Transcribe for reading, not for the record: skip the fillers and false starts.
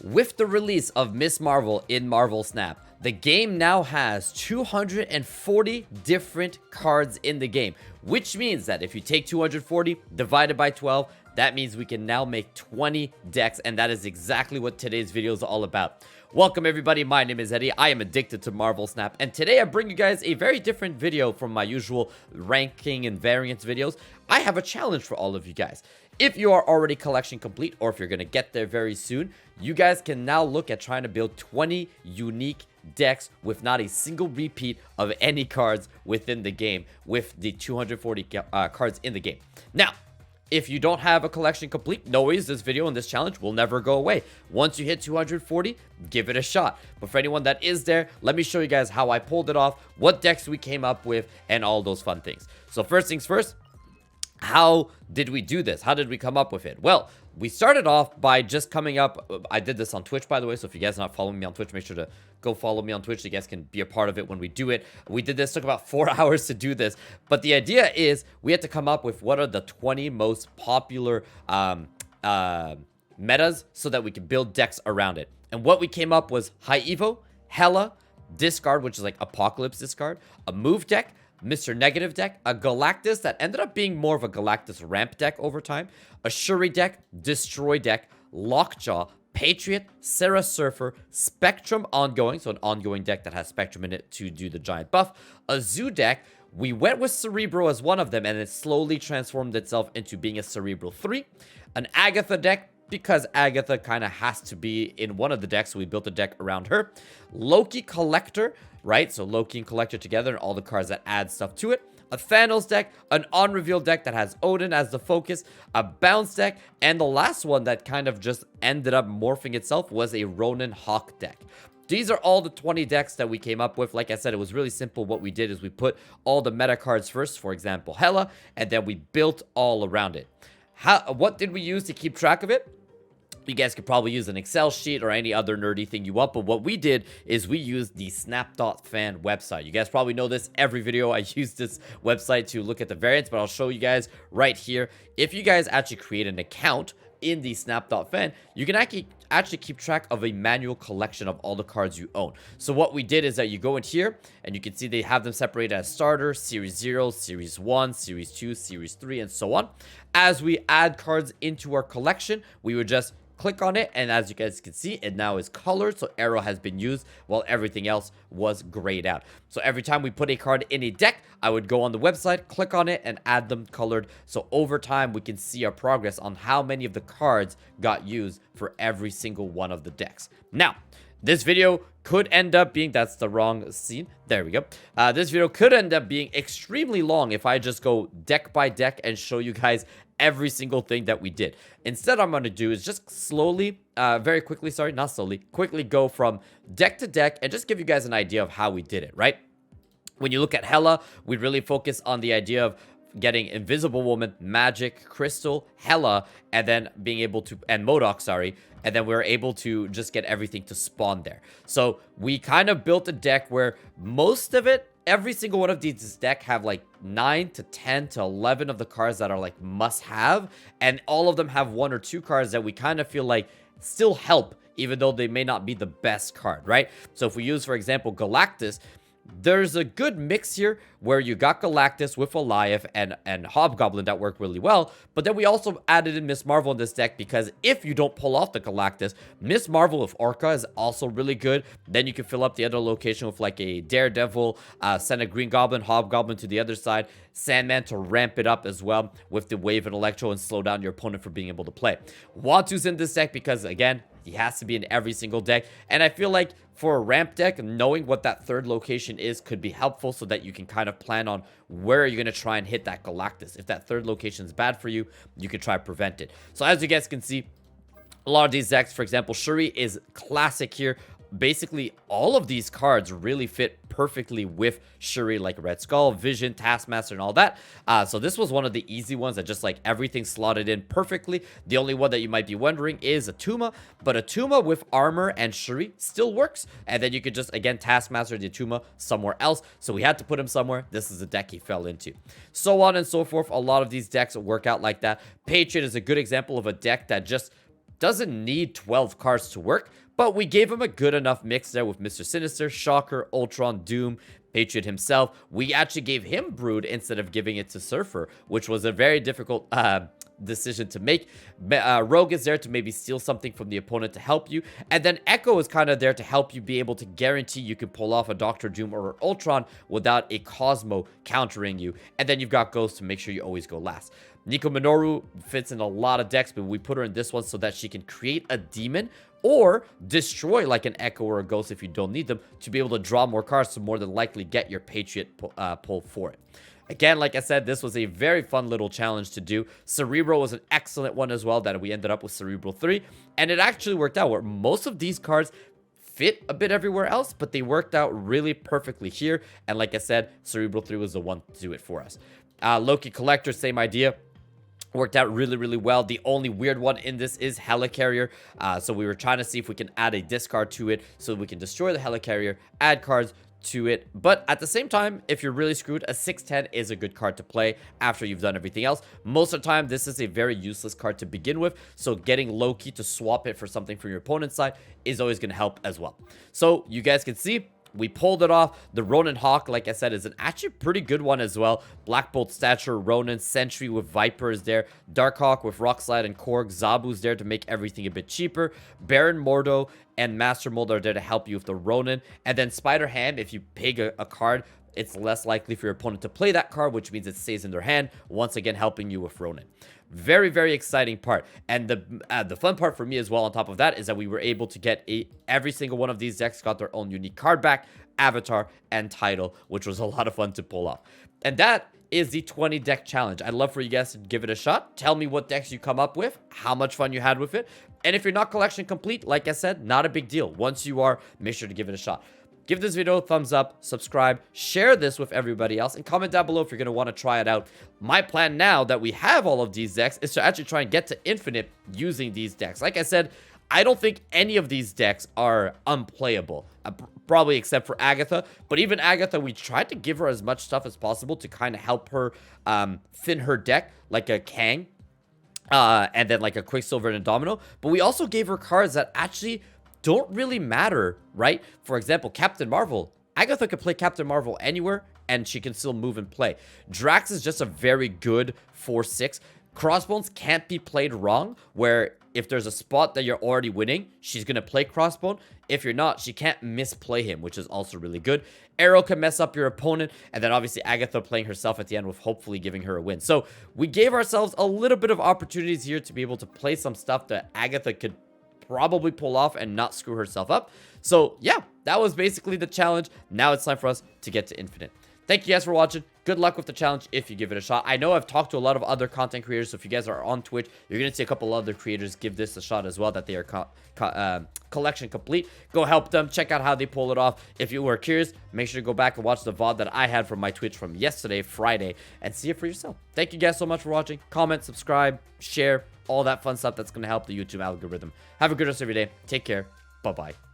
With the release of Miss Marvel in Marvel Snap, the game now has 240 different cards in the game, which means that if you take 240 divided by 12, that means we can now make 20 decks, and that is exactly what today's video is all about. Welcome everybody, my name is Eddie, I am addicted to Marvel Snap, and today I bring you guys a very different video from my usual ranking and variance videos. I have a challenge for all of you guys. If you are already collection complete, or if you're going to get there very soon, you guys can now look at trying to build 20 unique decks with not a single repeat of any cards within the game with the 240 cards in the game. Now, if you don't have a collection complete, no worries, this video and this challenge will never go away. Once you hit 240, give it a shot. But for anyone that is there, let me show you guys how I pulled it off, what decks we came up with, and all those fun things. So first things first, how did we do this? How did we come up with it? Well, we started off by just coming up. I did this on Twitch, by the way, so if you guys are not following me on Twitch, make sure to go follow me on Twitch. You guys can be a part of it when we do it. We did this, took about 4 hours to do this, but the idea is we had to come up with what are the 20 most popular metas so that we can build decks around it. And what we came up was High Evo, Hela, Discard, which is like Apocalypse Discard, a Move deck, Mr. Negative deck, a Galactus that ended up being more of a Galactus ramp deck over time, a Shuri deck, Destroy deck, Lockjaw, Patriot, Sarah Surfer, Spectrum ongoing, so an ongoing deck that has Spectrum in it to do the giant buff, a Zoo deck. We went with Cerebro as one of them, and it slowly transformed itself into being a Cerebral 3, an Agatha deck, because Agatha kind of has to be in one of the decks, so we built a deck around her. Loki Collector, right? So Loki and Collector together and all the cards that add stuff to it. A Thanos deck, an on-reveal deck that has Odin as the focus, a Bounce deck, and the last one that kind of just ended up morphing itself was a Ronin Hawk deck. These are all the 20 decks that we came up with. Like I said, it was really simple. What we did is we put all the meta cards first, for example, Hela, and then we built all around it. What did we use to keep track of it? You guys could probably use an Excel sheet or any other nerdy thing you want, but what we did is we used the Snap.fan website. You guys probably know this. Every video I use this website to look at the variants, but I'll show you guys right here. If you guys actually create an account in the Snap.fan, you can actually keep track of a manual collection of all the cards you own. So what we did is that you go in here and you can see they have them separated as starter, series 0, series 1, series 2, series 3, and so on. As we add cards into our collection, we would just click on it, and as you guys can see, it now is colored, so arrow has been used while everything else was grayed out. So every time we put a card in a deck, I would go on the website, click on it, and add them colored. So over time, we can see our progress on how many of the cards got used for every single one of the decks. Now, this video could end up being, that's the wrong scene. There we go. This video could end up being extremely long if I just go deck by deck and show you guys every single thing that we did. Instead, I'm going to do is just slowly, very quickly, sorry, not slowly, quickly go from deck to deck and just give you guys an idea of how we did it, right? When you look at Hela, we really focus on the idea of getting Invisible Woman, Magic, Crystal, Hela, and then being able to, and MODOK, sorry, and then we were able to just get everything to spawn there. So we kind of built a deck where most of it, every single one of these decks have like 9 to 10 to 11 of the cards that are like must have, and all of them have 1 or 2 cards that we kind of feel like still help, even though they may not be the best card, right? So if we use, for example, Galactus, there's a good mix here where you got Galactus with Goliath and Hobgoblin that worked really well, but then we also added in Miss Marvel in this deck because if you don't pull off the Galactus, Miss Marvel with Orca is also really good. Then you can fill up the other location with like a Daredevil, send a Green Goblin, Hobgoblin to the other side, Sandman to ramp it up as well with the Wave and Electro and slow down your opponent for being able to play. Wantu's in this deck because, again, he has to be in every single deck, and I feel like for a ramp deck, knowing what that third location is could be helpful so that you can kind of plan on where you're going to try and hit that Galactus. If that third location is bad for you, you can try to prevent it. So as you guys can see, a lot of these decks, for example, Shuri is classic here. Basically, all of these cards really fit perfectly with Shuri, like Red Skull, Vision, Taskmaster, and all that. So this was one of the easy ones that just like everything slotted in perfectly. The only one that you might be wondering is Atuma, but Atuma with armor and Shuri still works. And then you could just, again, Taskmaster the Atuma somewhere else. So we had to put him somewhere. This is the deck he fell into. So on and so forth. A lot of these decks work out like that. Patriot is a good example of a deck that just doesn't need 12 cards to work, but we gave him a good enough mix there with Mr. Sinister, Shocker, Ultron, Doom, Patriot himself. We actually gave him Brood instead of giving it to Surfer, which was a very difficult decision to make. Rogue is there to maybe steal something from the opponent to help you, and then Echo is kind of there to help you be able to guarantee you can pull off a Doctor Doom or Ultron without a Cosmo countering you, and then you've got Ghost to make sure you always go last. Nico Minoru fits in a lot of decks, but we put her in this one so that she can create a demon or destroy like an Echo or a Ghost if you don't need them, to be able to draw more cards to more than likely get your Patriot pull for it. Again, like I said, this was a very fun little challenge to do. Cerebro was an excellent one as well, that we ended up with Cerebral 3. And it actually worked out where most of these cards fit a bit everywhere else, but they worked out really perfectly here. And like I said, Cerebral 3 was the one to do it for us. Loki Collector, same idea. Worked out really well. The only weird one in this is Helicarrier. So we were trying to see if we can add a discard to it so we can destroy the Helicarrier, add cards to it. But at the same time, if you're really screwed, a 6/10 is a good card to play after you've done everything else. Most of the time, this is a very useless card to begin with. So getting Loki to swap it for something from your opponent's side is always going to help as well. So you guys can see, we pulled it off. The Ronin Hawk, like I said, is an actually pretty good one as well. Black Bolt Stature, Ronin, Sentry with Viper is there. Darkhawk with Rock Slide and Korg. Zabu's there to make everything a bit cheaper. Baron Mordo and Master Mold are there to help you with the Ronin. And then Spider Ham, if you pig a card, it's less likely for your opponent to play that card, which means it stays in their hand, once again helping you with Ronin. Very exciting part. And the fun part for me as well on top of that is that we were able to get every single one of these decks got their own unique card back, avatar, and title, which was a lot of fun to pull off. And that is the 20 deck challenge. I'd love for you guys to give it a shot. Tell me what decks you come up with, how much fun you had with it. And if you're not collection complete, like I said, not a big deal. Once you are, make sure to give it a shot. Give this video a thumbs up, subscribe, share this with everybody else, and comment down below if you're going to want to try it out. My plan now that we have all of these decks is to actually try and get to Infinite using these decks. Like I said, I don't think any of these decks are unplayable, probably except for Agatha. But even Agatha, we tried to give her as much stuff as possible to kind of help her thin her deck, like a Kang, and then like a Quicksilver and a Domino. But we also gave her cards that actually don't really matter, right? For example, Captain Marvel. Agatha could play Captain Marvel anywhere, and she can still move and play. Drax is just a very good 4/6. Crossbones can't be played wrong, where if there's a spot that you're already winning, she's going to play Crossbone. If you're not, she can't misplay him, which is also really good. Arrow can mess up your opponent, and then obviously Agatha playing herself at the end with hopefully giving her a win. So we gave ourselves a little bit of opportunities here to be able to play some stuff that Agatha could probably pull off and not screw herself up. So yeah, that was basically the challenge. Now it's time for us to get to Infinite. Thank you guys for watching. Good luck with the challenge if you give it a shot. I know I've talked to a lot of other content creators, so if you guys are on Twitch, you're going to see a couple other creators give this a shot as well, that they are collection complete. Go help them. Check out how they pull it off. If you were curious, make sure to go back and watch the VOD that I had from my Twitch from yesterday, Friday, and see it for yourself. Thank you guys so much for watching. Comment, subscribe, share, all that fun stuff that's going to help the YouTube algorithm. Have a good rest of your day. Take care. Bye-bye.